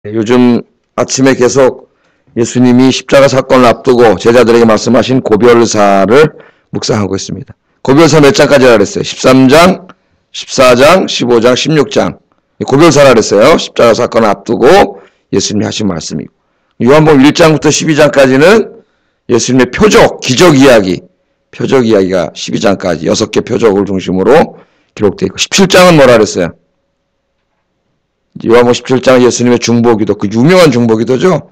요즘 아침에 계속 예수님이 십자가 사건을 앞두고 제자들에게 말씀하신 고별사를 묵상하고 있습니다. 고별사 몇 장까지라 그랬어요? 13장, 14장, 15장, 16장. 고별사라 그랬어요. 십자가 사건을 앞두고 예수님이 하신 말씀이고. 요한복음 1장부터 12장까지는 예수님의 표적, 기적 이야기, 표적 이야기가 12장까지 6개 표적을 중심으로 기록되어 있고, 17장은 뭐라 그랬어요? 요한복음 17장은 예수님의 중보기도, 그 유명한 중보기도죠.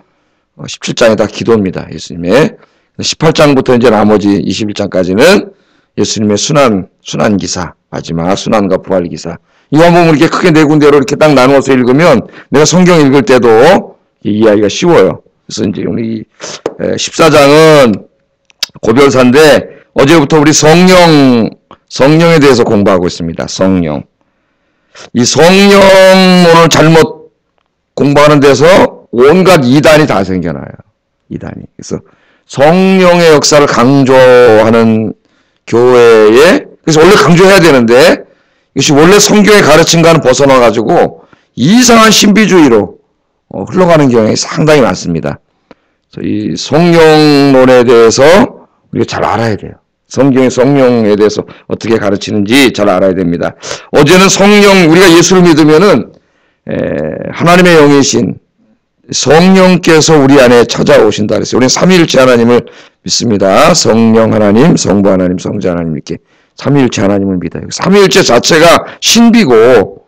17장이 다 기도입니다. 예수님의. 18장부터 이제 나머지 21장까지는 예수님의 순환기사, 마지막 순환과 부활기사. 요한복음을 이렇게 크게 네 군데로 이렇게 딱 나누어서 읽으면 내가 성경 읽을 때도 이 이야기가 쉬워요. 그래서 이제 우리 14장은 고별사인데 어제부터 우리 성령에 대해서 공부하고 있습니다. 성령. 이 성령을 잘못 공부하는 데서 온갖 이단이 다 생겨나요. 이단이. 그래서 성령의 역사를 강조하는 교회에, 그래서 원래 강조해야 되는데 이것이 원래 성경의 가르침과는 벗어나가지고 이상한 신비주의로 흘러가는 경향이 상당히 많습니다. 그래서 이 성령론에 대해서 우리가 잘 알아야 돼요. 성경의 성령에 대해서 어떻게 가르치는지 잘 알아야 됩니다. 어제는 성령, 우리가 예수를 믿으면은 하나님의 영이신 성령께서 우리 안에 찾아오신다 그랬어요. 우리는 삼위일체 하나님을 믿습니다. 성령 하나님, 성부 하나님, 성자 하나님, 이렇게 삼위일체 하나님을 믿어요. 삼위일체 자체가 신비고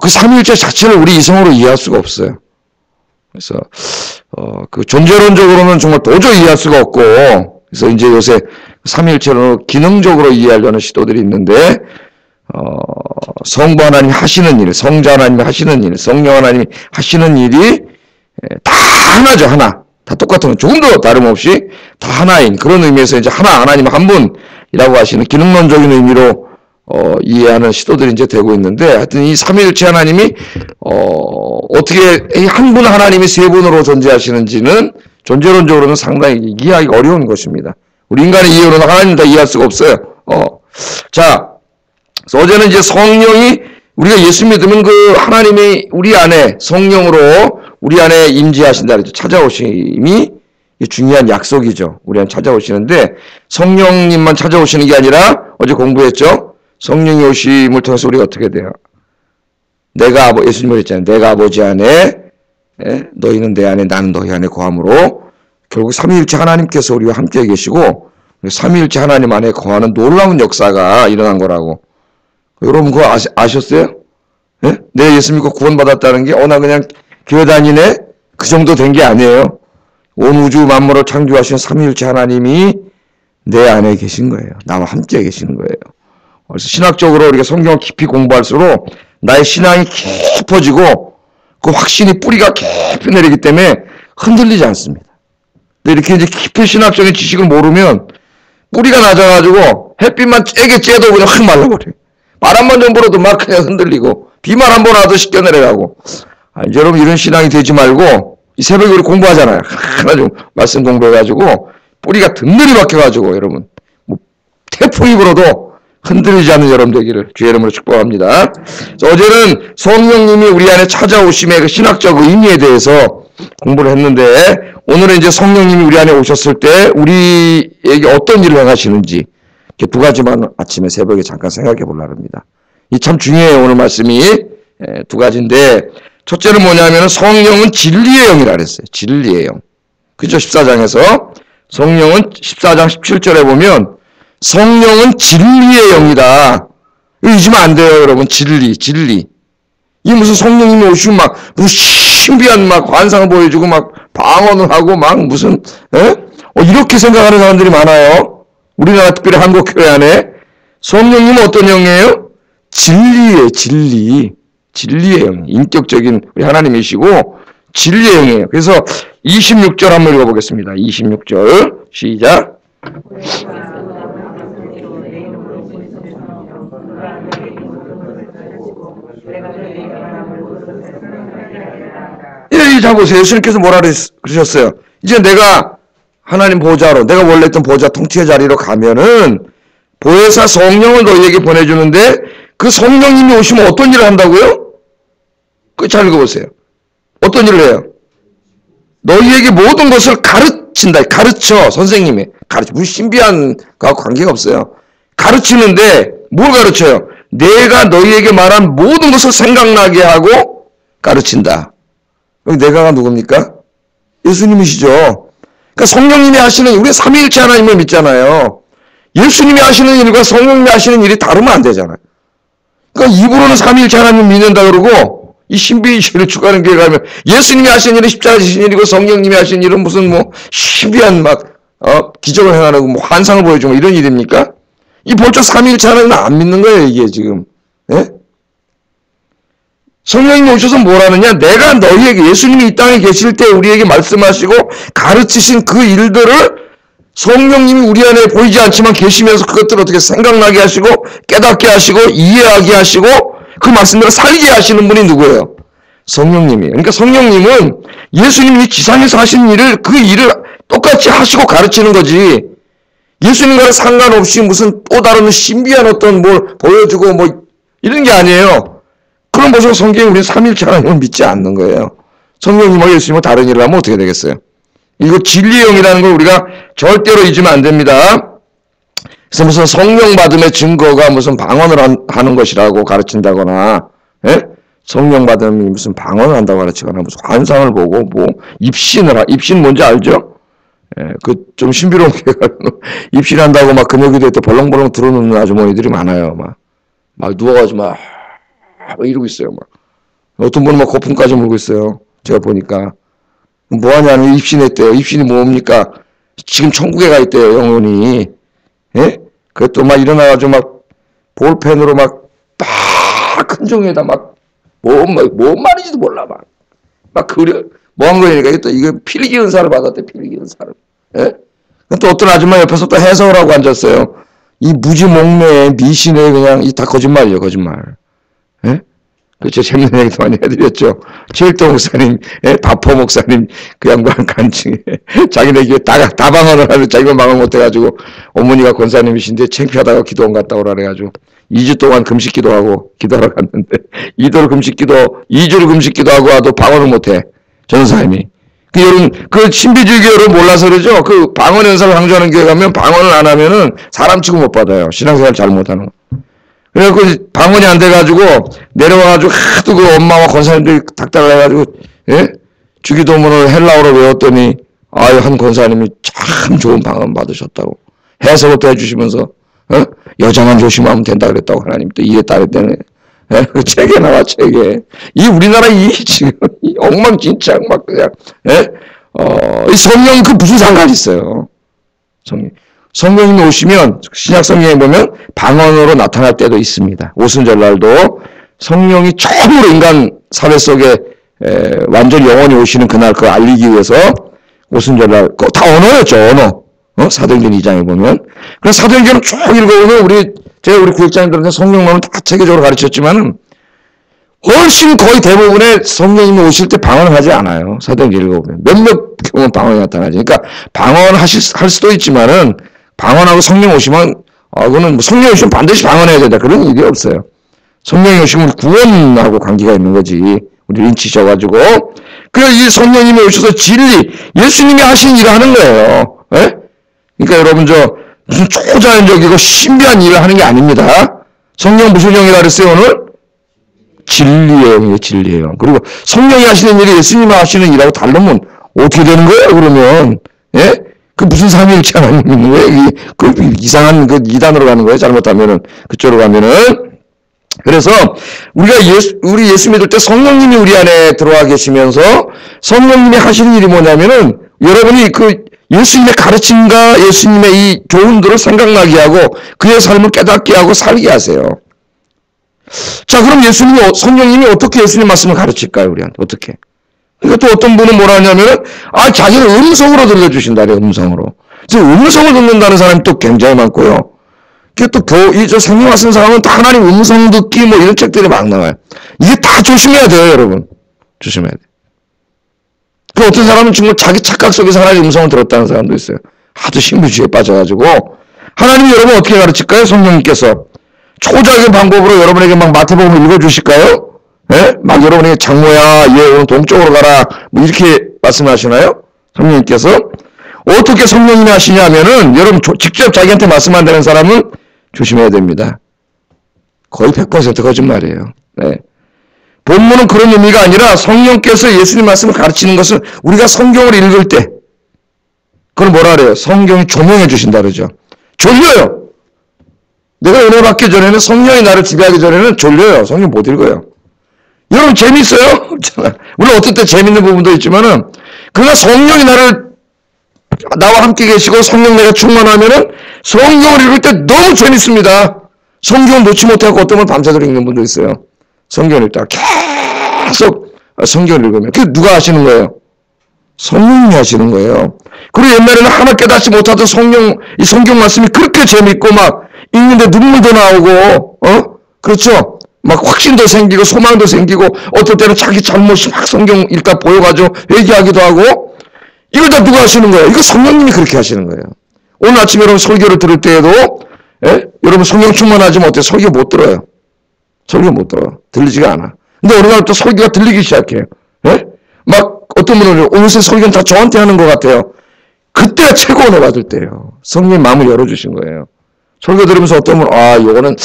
그 삼위일체 자체를 우리 이성으로 이해할 수가 없어요. 그래서 그 존재론적으로는 정말 도저히 이해할 수가 없고, 그래서 이제 요새 삼위일체로 기능적으로 이해하려는 시도들이 있는데, 성부 하나님이 하시는 일, 성자 하나님이 하시는 일, 성령 하나님이 하시는 일이 다 하나죠. 하나. 다 똑같은, 조금도 다름없이 다 하나인 그런 의미에서 이제 하나님 한 분이라고 하시는 기능론적인 의미로 이해하는 시도들이 이제 되고 있는데, 하여튼 이 삼위일체 하나님이 어떻게 한 분 하나님이 세 분으로 존재하시는지는 존재론적으로는 상당히 이해하기 어려운 것입니다. 우리 인간의 이해로는 하나님 다 이해할 수가 없어요. 자, 그래서 어제는 이제 성령이, 우리가 예수 믿으면 그 하나님이 우리 안에 성령으로 우리 안에 임재하신다 그랬죠. 찾아오심이 중요한 약속이죠. 우리 안에 찾아오시는데, 성령님만 찾아오시는 게 아니라 어제 공부했죠. 성령이 오심을 통해서 우리가 어떻게 돼요? 예수님이 했잖아요. 내가 아버지 안에, 너희는 내 안에, 나는 너희 안에 거함으로 결국 삼위일체 하나님께서 우리와 함께 계시고 삼위일체 하나님 안에 거하는 놀라운 역사가 일어난 거라고. 여러분 그거 아셨어요? 네? 내가 예수 믿고 구원받았다는 게 나 그냥 교회 다니네? 그 정도 된 게 아니에요. 온 우주 만물을 창조하신 삼위일체 하나님이 내 안에 계신 거예요. 나와 함께 계시는 거예요. 그래서 신학적으로 우리가 성경을 깊이 공부할수록 나의 신앙이 깊어지고 그 확신이 뿌리가 깊이 내리기 때문에 흔들리지 않습니다. 근데 이렇게 이제 깊은 신학적인 지식을 모르면 뿌리가 낮아가지고 햇빛만 쬐게 쬐도 그냥 확 말라버려요. 바람만 좀 불어도 막 그냥 흔들리고 비만 한 번 와도 씻겨 내려가고. 이제 여러분 이런 신앙이 되지 말고 이 새벽에 우리 공부하잖아요. 하나 좀 말씀 공부해가지고 뿌리가 든든히 박혀가지고 여러분 태풍이 불어도 흔들리지 않는 여러분 되기를 주의 이름으로 축복합니다. 어제는 성령님이 우리 안에 찾아오심의 그 신학적 의미에 대해서 공부를 했는데, 오늘은 이제 성령님이 우리 안에 오셨을 때 우리에게 어떤 일을 행하시는지 이렇게 두 가지만 아침에 새벽에 잠깐 생각해 보려고 합니다. 이 참 중요해요. 오늘 말씀이 두 가지인데, 첫째는 뭐냐면 성령은 진리의 영이라 그랬어요. 진리의 영. 그죠? 14장에서 성령은 14장 17절에 보면 성령은 진리의 영이다. 이거 잊으면 안 돼요, 여러분. 진리. 이게 무슨 성령님이 오시면 무슨 신비한 환상을 보여주고 방언을 하고 무슨, 이렇게 생각하는 사람들이 많아요. 우리나라 특별히 한국교회 안에. 성령님은 어떤 영이에요? 진리예요, 진리. 진리의 영. 인격적인 우리 하나님이시고, 진리의 영이에요. 그래서 26절 한번 읽어보겠습니다. 26절. 시작. 자 보세요. 예수님께서 뭐라 그러셨어요? 이제 내가 하나님 보좌로, 내가 원래 있던 보좌 통치의 자리로 가면은 보혜사 성령을 너희에게 보내주는데 그 성령님이 오시면 어떤 일을 한다고요? 그 잘 읽어보세요. 어떤 일을 해요? 너희에게 모든 것을 가르친다. 가르쳐. 선생님이. 가르쳐. 무슨 신비한 거하고 관계가 없어요. 가르치는데 뭘 가르쳐요? 내가 너희에게 말한 모든 것을 생각나게 하고 가르친다. 그럼 내가가 누굽니까? 예수님이시죠. 그러니까 성령님이 하시는 우리 삼위일체 하나님을 믿잖아요. 예수님이 하시는 일과 성령님이 하시는 일이 다르면 안 되잖아요. 그러니까 입으로는 삼위일체 하나님 믿는다 그러고 이 신비주의를 추구하는 교회 가면 예수님이 하시는 일은 십자가 지신 일이고 성령님이 하시는 일은 무슨 뭐 신비한 기적을 행하고 뭐 환상을 보여주고 이런 일입니까? 이 본적 삼위일체 하나님은 안 믿는 거예요, 이게 지금. 예? 성령님이 오셔서 뭐라느냐? 내가 너희에게 예수님이 이 땅에 계실 때 우리에게 말씀하시고 가르치신 그 일들을 성령님이 우리 안에 보이지 않지만 계시면서 그것들을 어떻게 생각나게 하시고 깨닫게 하시고 이해하게 하시고 그 말씀대로 살게 하시는 분이 누구예요? 성령님이에요. 그러니까 성령님은 예수님이 지상에서 하신 일을 그 일을 똑같이 하시고 가르치는 거지. 예수님과는 상관없이 무슨 또 다른 신비한 어떤 뭘 보여주고 뭐 이런 게 아니에요. 그럼 벌써 성경에 우리는 삼위일체 하나님을 믿지 않는 거예요. 성령님과 예수님과 다른 일을 하면 어떻게 되겠어요? 이거 진리의 영이라는 걸 우리가 절대로 잊으면 안 됩니다. 그래서 무슨 성령 받음의 증거가 무슨 방언을 하는 것이라고 가르친다거나, 예? 성령 받음이 무슨 방언을 한다고 가르치거나, 무슨 환상을 보고, 뭐, 입신 뭔지 알죠? 예, 좀 신비로운 게, 입신한다고 막 그녀기도에 또 벌렁벌렁 들어놓는 아주머니들이 많아요. 막 누워가지고 이러고 있어요. 어떤 분은 막 거품까지 물고 있어요. 제가 보니까. 뭐 하냐면 입신했대요. 입신이 뭡니까? 지금 천국에 가 있대요, 영혼이. 예? 그것도 막 일어나가지고 막 볼펜으로 막 큰 종이에다 뭔 말인지도 몰라. 막 그려. 뭐 한 거니까 이거 필기 은사를 받았대, 필기 은사를. 예? 또 어떤 아줌마 옆에서 또 해석을 하고 앉았어요. 이 무지몽매에 미신에 그냥 다 거짓말이에요, 거짓말. 예? 그렇죠. 재밌는 얘기도 많이 해드렸죠. 최일도 목사님, 바포 목사님, 그 양반 간증에 자기네 교회 다 방언을 하는데 자기가 방언 못해가지고 어머니가 권사님이신데 창피하다가 기도 안 갔다 오라 그래가지고 2주 동안 금식 기도하고 기도하러 갔는데 2주를 금식 기도하고 와도 방언을 못해. 전사님이. 그 신비주의 교회를 몰라서 그러죠. 그 방언 연사를 강조하는 교회 가면 방언을 안 하면은 사람 취급 못 받아요. 신앙생활 잘 못하는 거. 그래갖고 방언이 안 돼가지고 내려와가지고 하도 그 엄마와 권사님들이 닥달을 해가지고 주기도문을 헬라어로 외웠더니 한 권사님이 참 좋은 방언 받으셨다고 해석을 또 해주시면서 여자만 조심하면 된다 그랬다고 하나님 또 이에 따르다네. 그 책에 나와 책에 이 우리나라 지금 이 엉망진창 막 그냥 이 성령 그 무슨 상관이 있어요? 성령님이 오시면 신약 성경에 보면 방언으로 나타날 때도 있습니다. 오순절날도 성령이 처음으로 인간 사회 속에 완전 영원히 오시는 그날 그걸 알리기 위해서 오순절날 다 언어였죠. 언어. 사도행전 2장에 보면. 그래서 사도행전을 쭉 읽어보면 제가 우리 구역장님들한테 성령론은 다 체계적으로 가르쳤지만은 훨씬 거의 대부분의 성령님이 오실 때 방언을 하지 않아요. 사도행전 읽어보면. 몇몇 경우는 방언이 나타나지. 그러니까 방언할 수도 있지만은 방언하고 성령 오시면 그거는 뭐 성령 오시면 반드시 방언해야 된다. 그런 일이 없어요. 성령이 오시면 구원하고 관계가 있는 거지. 우리 인치셔가지고. 그래서 이 성령님이 오셔서 진리, 예수님이 하신 일을 하는 거예요. 예? 그러니까 여러분 무슨 초자연적이고 신비한 일을 하는 게 아닙니다. 성령 무슨 영이라 그랬어요 오늘? 진리의 영이에요. 진리의 영. 그리고 성령이 하시는 일이 예수님이 하시는 일하고 다르면 어떻게 되는 거예요 그러면? 예? 그 무슨 삼위일체 하나님 있는 거예요? 그 이상한 그 이단으로 가는 거예요. 잘못하면은 그쪽으로 가면은. 그래서 우리 예수 믿을 때 성령님이 우리 안에 들어와 계시면서 성령님이 하시는 일이 뭐냐면은 여러분이 그 예수님의 가르침과 예수님의 이 교훈들을 생각나게 하고 그의 삶을 깨닫게 하고 살게 하세요. 자, 그럼 성령님이 어떻게 예수님 말씀을 가르칠까요? 우리한테 어떻게? 그러니까 또 어떤 분은 뭐라 하냐면은 자기는 음성으로 들려주신다래요. 음성으로. 그래서 음성을 듣는다는 사람이 또 굉장히 많고요. 또 성령 말씀 사람은 다 하나님 음성 듣기 뭐 이런 책들이 막 나와요. 이게 다 조심해야 돼요, 여러분. 조심해야 돼. 그 어떤 사람은 정말 자기 착각 속에서 하나님의 음성을 들었다는 사람도 있어요. 하도 신비주의에 빠져가지고. 하나님이 여러분 어떻게 가르칠까요? 성령님께서. 초자적인 방법으로 여러분에게 막 마태복음을 읽어주실까요? 예? 막 여러분에게 장모야, 얘 오늘 동쪽으로 가라. 뭐 이렇게 말씀하시나요? 성령님께서. 어떻게 성령님이 하시냐면은 여러분 직접 자기한테 말씀한다는 사람은 조심해야 됩니다. 거의 100% 거짓말이에요. 네. 본문은 그런 의미가 아니라 성령께서 예수님 말씀을 가르치는 것은 우리가 성경을 읽을 때 그걸 뭐라 그래요? 성경이 조명해 주신다 그러죠. 졸려요. 내가 은혜 받기 전에는 성령이 나를 지배하기 전에는 졸려요. 성경 못 읽어요. 여러분 재밌어요? 물론 어떨 때 재밌는 부분도 있지만은 그러나 성령이 나와 함께 계시고 성령 내가 충만하면은 성경을 읽을 때 너무 재밌습니다. 성경을 놓지 못하고 어떤 분 밤새도록 읽는 분도 있어요. 성경을 읽다가 계속 성경을 읽으면 그게 누가 하시는 거예요? 성령님이 하시는 거예요. 그리고 옛날에는 하나 깨닫지 못하던 이 성경 말씀이 그렇게 재밌고 막 읽는데 눈물도 나오고 그렇죠? 막 확신도 생기고 소망도 생기고 어떨 때는 자기 잘못이 막 성경 읽다 보여가지고 회개하기도 하고 이걸 다 누가 하시는 거예요? 이거 성령님이 그렇게 하시는 거예요. 오늘 아침에 여러분 설교를 들을 때에도 여러분 성령 충만하지 못해 설교 못 들어요. 설교 못 들어요. 들리지가 않아. 근데 어느 날부터 설교가 들리기 시작해요. 막 어떤 분은 요새 설교는 다 저한테 하는 것 같아요. 그때가 최고 은혜 받을 때예요. 성령님 마음을 열어주신 거예요. 설교 들으면서 어떤 분은 요거는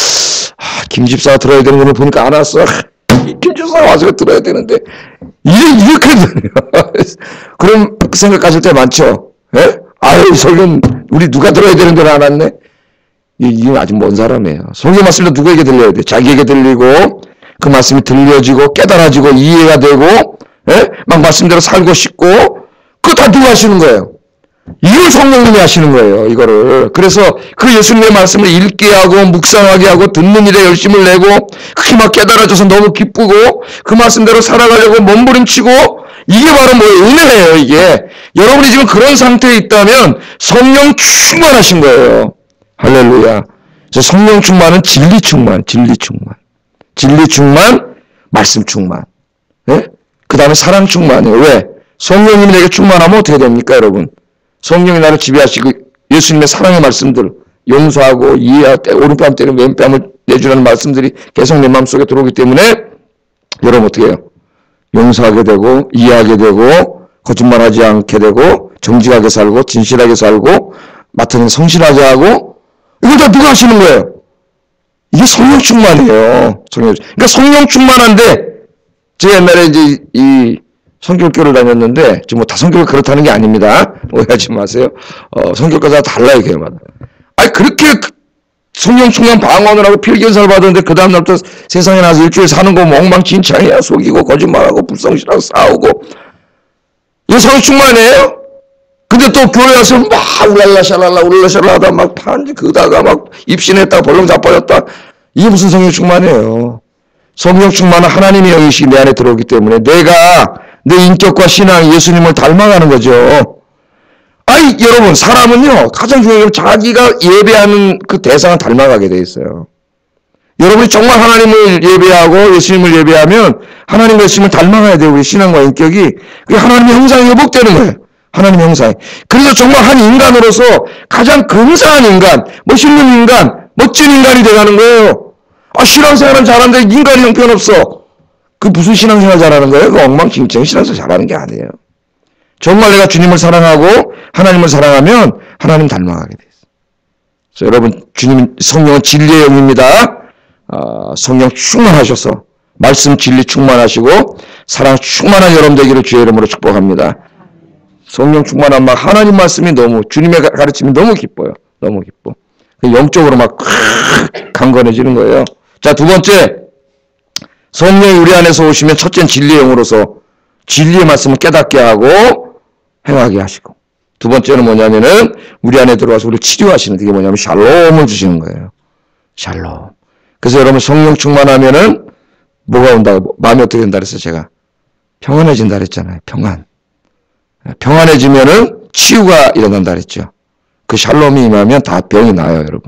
김 집사가 들어야 되는 거를 보니까 안 왔어. 김 집사가 와서 들어야 되는데 이렇게 들려요. 그런 생각 가질 때 많죠. 이 설교는 우리 누가 들어야 되는 데를 안 왔네. 이건 아직 먼 사람이에요. 성경 말씀도 누구에게 들려야 돼? 자기에게 들리고 그 말씀이 들려지고 깨달아지고 이해가 되고 막 말씀대로 살고 싶고 그거 다 누가 하시는 거예요? 이걸 성령님이 하시는 거예요. 이거를. 그래서 그 예수님의 말씀을 읽게 하고 묵상하게 하고 듣는 일에 열심을 내고 그게 막 깨달아져서 너무 기쁘고 그 말씀대로 살아가려고 몸부림치고 이게 바로 뭐예요? 은혜예요. 이게. 여러분이 지금 그런 상태에 있다면 성령 충만하신 거예요. 할렐루야. 그래서 성령 충만은 진리 충만, 말씀 충만. 그 다음에 사랑 충만이에요. 왜? 성령님이 내게 충만하면 어떻게 됩니까, 여러분? 성령이 나를 지배하시고 예수님의 사랑의 말씀들 용서하고 이해하고 오른뺨 때리면 왼뺨을 내주라는 말씀들이 계속 내 마음속에 들어오기 때문에 여러분 어떻게 해요? 용서하게 되고 이해하게 되고 거짓말하지 않게 되고 정직하게 살고 진실하게 살고 맡은 일 성실하게 하고 이걸 다 누가 하시는 거예요? 이게 성령 충만이에요. 그러니까 성령 충만한데 제가 옛날에 이제 이 성결교를 다녔는데 지금 뭐 다 성결 그렇다는 게 아닙니다. 오해하지 마세요. 성결과가 달라요, 교회마다. 그렇게 성령 충만 방언을 하고 필견사를 받았는데 그 다음 날부터 세상에 나서 일주일 사는 거 엉망진창이야. 속이고 거짓말하고 불성실하고 싸우고 이게 성령 충만이에요? 근데 또 교회 와서 막 울랄라 하다 막 판지 그다가 막 입신했다가 벌렁 자빠졌다. 이게 무슨 성령 충만이에요? 성령 충만은 하나님의 영이시 내 안에 들어오기 때문에 내가 내 인격과 신앙 예수님을 닮아가는 거죠. 여러분 사람은요 가장 중요한 건 자기가 예배하는 그 대상을 닮아가게 돼 있어요. 여러분이 정말 하나님을 예배하고 예수님을 예배하면 하나님과 예수님을 닮아가야 돼요. 우리 신앙과 인격이 그게 하나님의 형상이 회복되는 거예요. 하나님의 형상이. 그래서 정말 한 인간으로서 가장 근사한 인간, 멋있는 인간, 멋진 인간이 돼가는 거예요. 신앙생활은 잘하는데 인간이 형편없어. 그 무슨 신앙생활 잘하는 거예요? 그 엉망진창 신앙생활 잘하는 게 아니에요. 정말 내가 주님을 사랑하고 하나님을 사랑하면 하나님 닮아가게 돼 있어요. 그래서 여러분 주님 성령은 진리의 영입니다. 성령 충만하셔서 말씀 진리 충만하시고 사랑 충만한 여러분 되기를 주의 이름으로 축복합니다. 성령 충만한 막 하나님 말씀이 너무 주님의 가르침이 너무 기뻐요. 너무 기뻐. 영적으로 막 강건해지는 거예요. 자, 두 번째 성령이 우리 안에서 오시면 첫째는 진리의 영으로서 진리의 말씀을 깨닫게 하고 행하게 하시고 두 번째는 뭐냐면은 우리 안에 들어와서 우리를 치료하시는 게 뭐냐면 샬롬을 주시는 거예요. 샬롬. 그래서 여러분 성령 충만하면은 뭐가 온다고 마음이 어떻게 된다 그랬어요 제가? 평안해진다 그랬잖아요. 평안해지면은 치유가 일어난다 그랬죠. 그 샬롬이 임하면 다 병이 나아요 여러분.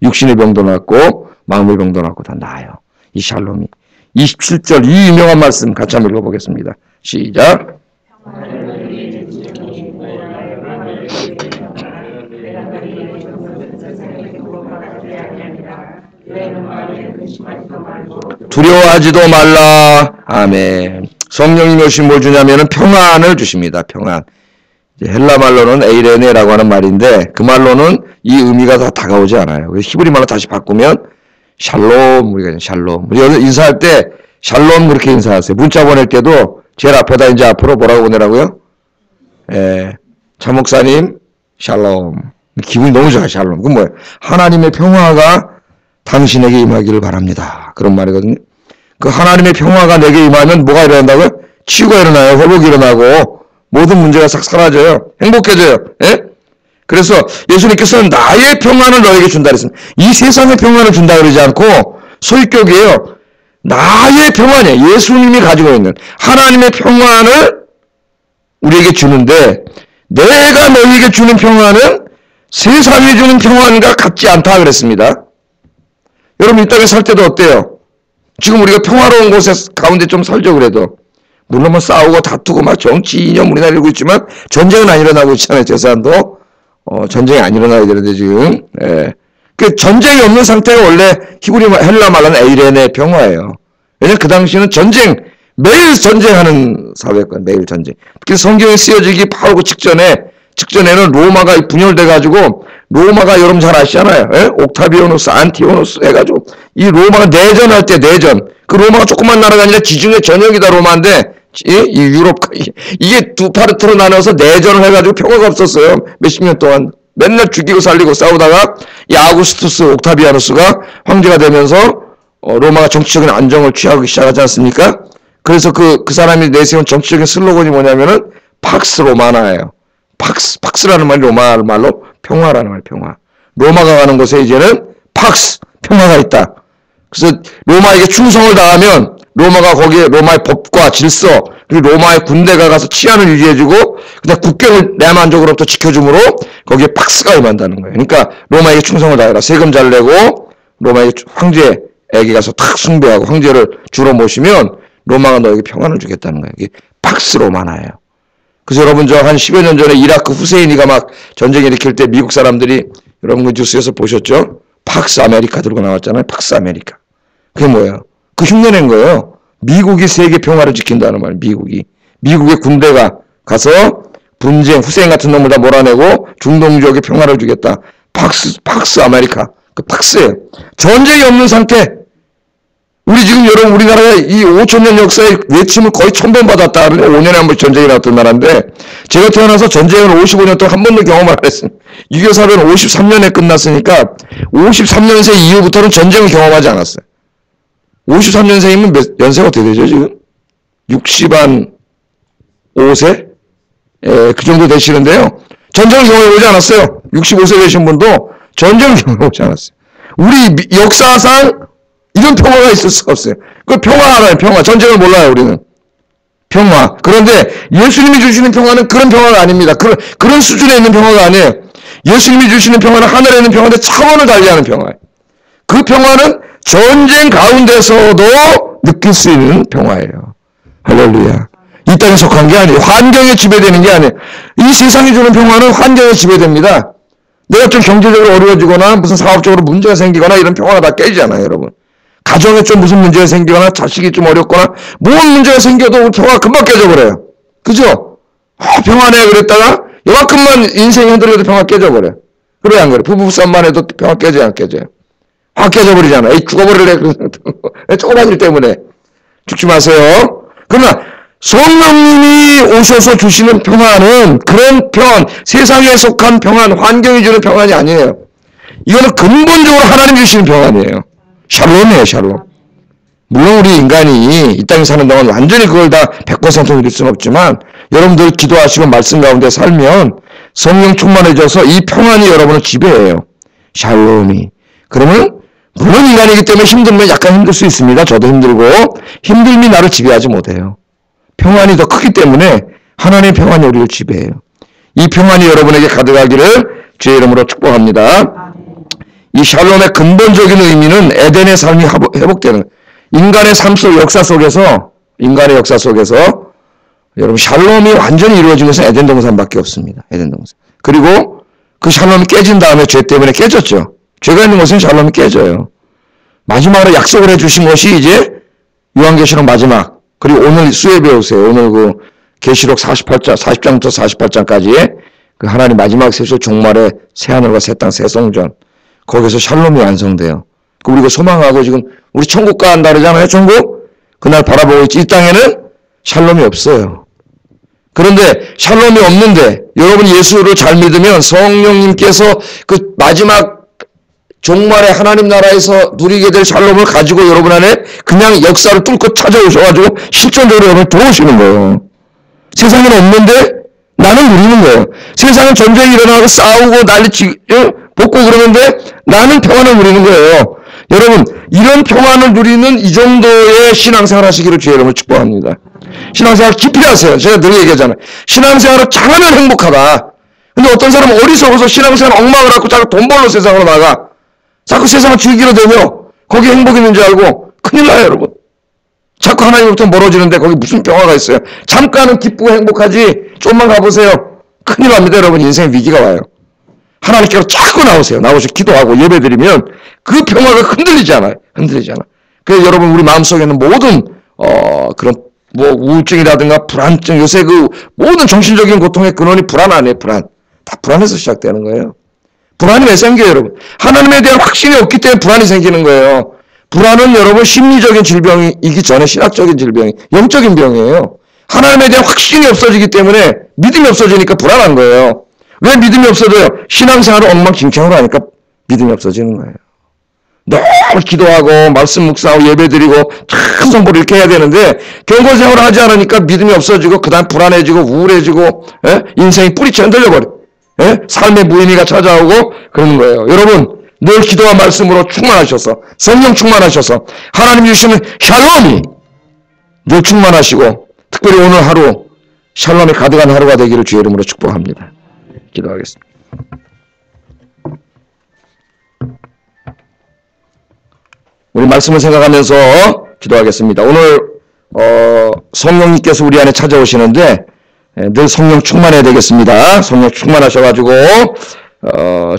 육신의 병도 낫고 마음의 병도 낫고 다 나아요. 이 샬롬이. 27절 이 유명한 말씀 같이 한번 읽어보겠습니다. 시작. 두려워하지도 말라. 아멘. 성령님이 오시면 뭘 주냐면은 평안을 주십니다. 평안. 헬라 말로는 에이레네라고 하는 말인데 그 말로는 이 의미가 다 다가오지 않아요. 그래서 히브리 말로 다시 바꾸면 샬롬, 우리가 샬롬. 우리 인사할 때 샬롬 그렇게 인사하세요. 문자 보낼 때도 제일 앞에다 이제 앞으로 뭐라고 보내라고요? 차목사님 샬롬. 기분이 너무 좋아요. 샬롬. 그건 뭐예요? 하나님의 평화가 당신에게 임하기를 바랍니다. 그런 말이거든요. 그 하나님의 평화가 내게 임하면 뭐가 일어난다고요? 치유가 일어나요. 회복이 일어나고 모든 문제가 싹 사라져요. 행복해져요. 예? 그래서 예수님께서는 나의 평안을 너에게 준다 그랬습니다. 이 세상의 평안을 준다 그러지 않고 소유격이에요. 나의 평안이에요. 예수님이 가지고 있는 하나님의 평안을 우리에게 주는데 내가 너에게 주는 평안은 세상이 주는 평안과 같지 않다 그랬습니다. 여러분 이 땅에 살 때도 어때요? 지금 우리가 평화로운 곳에 가운데 좀 살죠 그래도. 물론 뭐 싸우고 다투고 막 정치 이념 우리나라에 일고 있지만 전쟁은 안 일어나고 있잖아요. 저 사람도 전쟁이 안 일어나야 되는데 지금. 그 전쟁이 없는 상태가 원래 히브리 헬라 말로는 에이레네 평화예요. 왜냐면 그 당시에는 매일 전쟁하는 사회였거든요. 매일 전쟁. 특히 성경에 쓰여지기 바로 그 직전에는 로마가 분열돼가지고 로마가 여러분 잘 아시잖아요. 옥타비아누스, 안티오누스 해가지고 이 로마가 내전할 때 그 로마가 조그만 나라가 아니라 지중해 전역이다 로마인데 이 유럽 이게 두 파트로 나눠서 내전을 해가지고 평화가 없었어요. 몇십 년 동안 맨날 죽이고 살리고 싸우다가 이 아우구스투스 옥타비아누스가 황제가 되면서 로마가 정치적인 안정을 취하기 시작하지 않습니까? 그래서 그 사람이 내세운 정치적인 슬로건이 뭐냐면은 팍스 로마나예요. 팍스라는 말이 로마 말로 평화라는 말, 평화. 로마가 가는 곳에 이제는 팍스, 평화가 있다. 그래서 로마에게 충성을 다하면 로마가 거기에 로마의 법과 질서, 그리고 로마의 군대가 가서 치안을 유지해주고 그다음 국경을 내만족으로부터 지켜주므로 거기에 팍스가 임한다는 거예요. 그러니까 로마에게 충성을 다해라. 세금 잘 내고 로마의 황제에게 가서 탁 숭배하고 황제를 주로 모시면 로마가 너에게 평안을 주겠다는 거예요. 이게 팍스 로마나예요. 그래서 여러분 저 한 10여 년 전에 이라크 후세인이가 막 전쟁 일으킬 때 미국 사람들이 여러분 그 뉴스에서 보셨죠? 팍스 아메리카 들고 나왔잖아요. 팍스 아메리카. 그게 뭐예요? 그 흉내낸 거예요. 미국이 세계 평화를 지킨다는 말이에요. 미국의 군대가 가서 분쟁, 후세인 같은 놈을 다 몰아내고 중동 지역에 평화를 주겠다. 팍스 아메리카. 그 팍스예요. 전쟁이 없는 상태. 우리 지금 여러분 우리나라가 이 5,000년 역사의 외침을 거의 1,000번 받았다. 5년에 한 번 전쟁이 나왔던 나라인데 제가 태어나서 전쟁을 55년 동안 한 번도 경험을 안 했습니다. 6.25 사변은 53년에 끝났으니까 53년생 이후부터는 전쟁을 경험하지 않았어요. 53년생이면 연세가 어떻게 되죠 지금? 60한 5세? 그 정도 되시는데요. 전쟁을 경험해보지 않았어요. 65세 되신 분도 전쟁을 경험해보지 않았어요. 우리 역사상 이런 평화가 있을 수가 없어요. 그 평화 알아요. 평화. 전쟁을 몰라요. 우리는. 평화. 그런데 예수님이 주시는 평화는 그런 평화가 아닙니다. 그런 수준에 있는 평화가 아니에요. 예수님이 주시는 평화는 하늘에 있는 평화인데 차원을 달리하는 평화예요. 그 평화는 전쟁 가운데서도 느낄 수 있는 평화예요. 할렐루야. 이 땅에 속한 게 아니에요. 환경에 지배되는 게 아니에요. 이 세상이 주는 평화는 환경에 지배됩니다. 내가 좀 경제적으로 어려워지거나 무슨 사업적으로 문제가 생기거나 이런 평화가 다 깨지잖아요, 여러분. 가정에 좀 무슨 문제가 생기거나 자식이 좀 어렵거나 뭔 문제가 생겨도 평화가 금방 깨져버려요. 그죠? 평안해 그랬다가 요만큼만 인생이 흔들려도 평화 깨져버려요. 그래 안 그래? 부부싸움만 해도 평화 깨져요 안 깨져요? 확 깨져버리잖아. 에이 죽어버릴래. 조그만 일 때문에. 죽지 마세요. 그러나 성령님이 오셔서 주시는 평안은 그런 평안, 세상에 속한 평안, 환경이 주는 평안이 아니에요. 이거는 근본적으로 하나님 주시는 평안이에요. 샬롬이에요, 샬롬. 물론 우리 인간이 이 땅에 사는 동안 완전히 그걸 다 100% 누릴 수는 없지만 여러분들 기도하시고 말씀 가운데 살면 성령 충만해져서 이 평안이 여러분을 지배해요. 샬롬이. 그러면 물론 인간이기 때문에 힘들면 약간 힘들 수 있습니다. 저도 힘들고 힘듦이 나를 지배하지 못해요. 평안이 더 크기 때문에 하나님의 평안이 우리를 지배해요. 이 평안이 여러분에게 가득하기를 주의 이름으로 축복합니다. 이 샬롬의 근본적인 의미는 에덴의 삶이 회복되는 인간의 삶 속 인간의 역사 속에서 여러분 샬롬이 완전히 이루어진 것은 에덴 동산밖에 없습니다. 에덴 동산. 그리고 그 샬롬이 깨진 다음에 죄 때문에 깨졌죠. 죄가 있는 것은 샬롬이 깨져요. 마지막으로 약속을 해주신 것이 이제 요한계시록 마지막 그리고 오늘 수혜 배우세요. 오늘 그 계시록 40장부터 48장까지의 그 하나님 마지막 세실 종말의 새하늘과 새 땅 새 성전, 거기서 샬롬이 완성돼요. 우리가 소망하고 지금 우리 천국 간다 그러잖아요. 천국 그날 바라보고 있지. 이 땅에는 샬롬이 없어요. 그런데 샬롬이 없는데 여러분 예수를 잘 믿으면 성령님께서 그 마지막 종말의 하나님 나라에서 누리게 될 샬롬을 가지고 여러분 안에 그냥 역사를 뚫고 찾아오셔가지고 실존적으로 여러분 들어오시는 거예요. 세상에는 없는데 나는 누리는 거예요. 세상은 전쟁이 일어나고 싸우고 난리 뽑고 그러는데 나는 평안을 누리는 거예요. 여러분 이런 평안을 누리는 이 정도의 신앙생활 하시기를 주의 이름으로 축복합니다. 신앙생활 깊이 하세요. 제가 늘 얘기하잖아요. 신앙생활을 잘하면 행복하다. 근데 어떤 사람은 어리석어서 신앙생활 엉망을 갖고 자꾸 돈 벌러 세상으로 나가. 자꾸 세상을 즐기려 되며 거기 행복이 있는 줄 알고 큰일 나요, 여러분. 자꾸 하나님부터 멀어지는데 거기 무슨 평화가 있어요. 잠깐은 기쁘고 행복하지 좀만 가보세요. 큰일 납니다, 여러분. 인생의 위기가 와요. 하나님께로 자꾸 나오세요. 나오셔서 기도하고 예배드리면 그 평화가 흔들리지 않아요. 흔들리지 않아. 그래서 여러분 우리 마음속에는 모든 그런 뭐 우울증이라든가 불안증, 요새 그 모든 정신적인 고통의 근원이 불안 아니에요. 불안. 다 불안에서 시작되는 거예요. 불안이 왜 생겨요, 여러분? 하나님에 대한 확신이 없기 때문에 불안이 생기는 거예요. 불안은 여러분 심리적인 질병이기 전에 신학적인 질병이, 영적인 병이에요. 하나님에 대한 확신이 없어지기 때문에 믿음이 없어지니까 불안한 거예요. 왜 믿음이 없어져요? 신앙생활을 엉망진창으로 하니까 믿음이 없어지는 거예요. 너무 기도하고 말씀 묵상하고 예배드리고 참 성보를 이렇게 해야 되는데 경건생활을 하지 않으니까 믿음이 없어지고 그 다음 불안해지고 우울해지고 인생이 뿌리채 흔들려버려. 삶의 무의미가 찾아오고 그러는 거예요. 여러분 늘 기도와 말씀으로 충만하셔서 성령 충만하셔서 하나님 주시는 샬롬이 늘 충만하시고 특별히 오늘 하루 샬롬이 가득한 하루가 되기를 주의 이름으로 축복합니다. 기도하겠습니다. 우리 말씀을 생각하면서 기도하겠습니다. 오늘 성령님께서 우리 안에 찾아오시는데 늘 성령 충만해야 되겠습니다. 성령 충만하셔가지고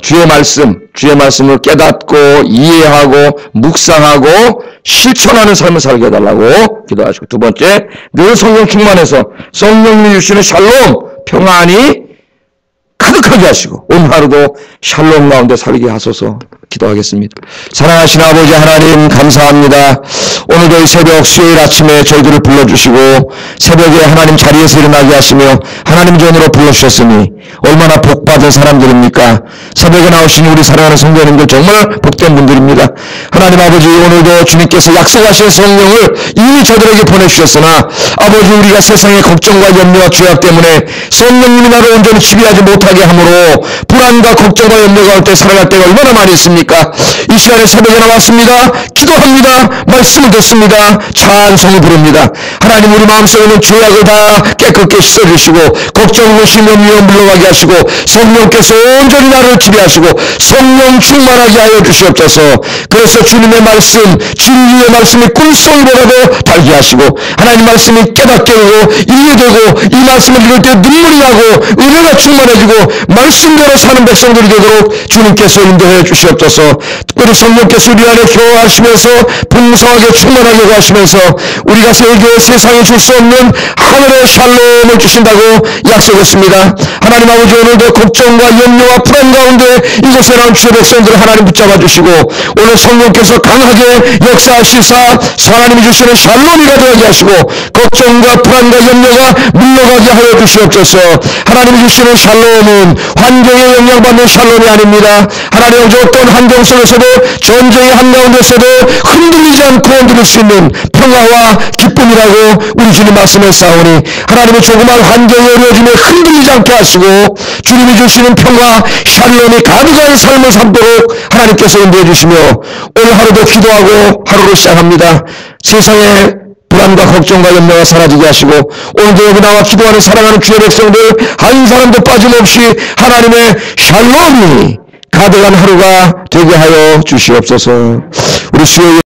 주의 말씀을 깨닫고 이해하고 묵상하고 실천하는 삶을 살게 해달라고 기도하시고, 두 번째 늘 성령 충만해서 성령님이 주시는 샬롬 평안이 가득하게 하시고 오늘 하루도 샬롬 가운데 살게 하소서 기도하겠습니다. 사랑하시는 아버지 하나님 감사합니다. 오늘도 이 새벽 수요일 아침에 저희들을 불러주시고 새벽에 하나님 자리에서 일어나게 하시며 하나님 전으로 불러주셨으니 얼마나 복받은 사람들입니까? 새벽에 나오신 우리 사랑하는 성도님들 정말 복된 분들입니다. 하나님 아버지 오늘도 주님께서 약속하신 성령을 이미 저들에게 보내주셨으나 아버지 우리가 세상의 걱정과 염려와 죄악 때문에 성령님이 나를 온전히 지배하지 못하게 하므로 불안과 걱정과 염려가 올 때 살아갈 때가 얼마나 많이 있습니까? 이 시간에 새벽에 나왔습니다. 기도합니다. 말씀을 듣습니다. 찬송을 부릅니다. 하나님 우리 마음속에 있는 죄악을 다 깨끗게 씻어주시고 걱정, 의심, 염려 물러가게 하시고 성령께서 온전히 나를 지배하시고 성령 충만하게 하여 주시옵소서. 그래서 주님의 말씀, 진리의 말씀이 꿀송이보다도 달게 하시고 하나님 말씀이 깨닫게 되고 이해되고 이 말씀을 읽을 때 눈물이 나고 은혜가 충만해지고 말씀대로 사는 백성들이 되도록 주님께서 인도해 주시옵소서. 특별히 성령께서 우리 안에 교화하시면서 풍성하게 충만하게 하시면서 우리가 세상에 줄 수 없는 하늘의 샬롬을 주신다고 약속했습니다. 하나님 아버지 오늘도 걱정과 염려와 불안 가운데 이곳에 나온 주의 백성들을 하나님 붙잡아 주시고 오늘 성령께서 강하게 역사하시사 하나님이 주시는 샬롬이 가져가게 하시고 걱정과 불안과 염려가 물러가게 하여 주시옵소서. 하나님이 주시는 샬롬은 환경에 영향받는 샬롬이 아닙니다. 하나님 아버지 어떤 환경 속에서도 전쟁의 한가운데서도 흔들리지 않고 흔들릴 수 있는 평화와 기쁨이라고 우리 주님 말씀했사오니 하나님의 조그만 환경이 어려워짐에 흔들리지 않게 하시고 주님이 주시는 평화 샬롬이 가득한 삶을 살도록 하나님께서 인도해 주시며 오늘 하루도 기도하고 하루를 시작합니다. 세상에 불안과 걱정과 염려가 사라지게 하시고 오늘도 여기 나와 기도하는 사랑하는 주의 백성들 한 사람도 빠짐없이 하나님의 샬롬이 가득한 하루가 되게 하여 주시옵소서. 우리 수요일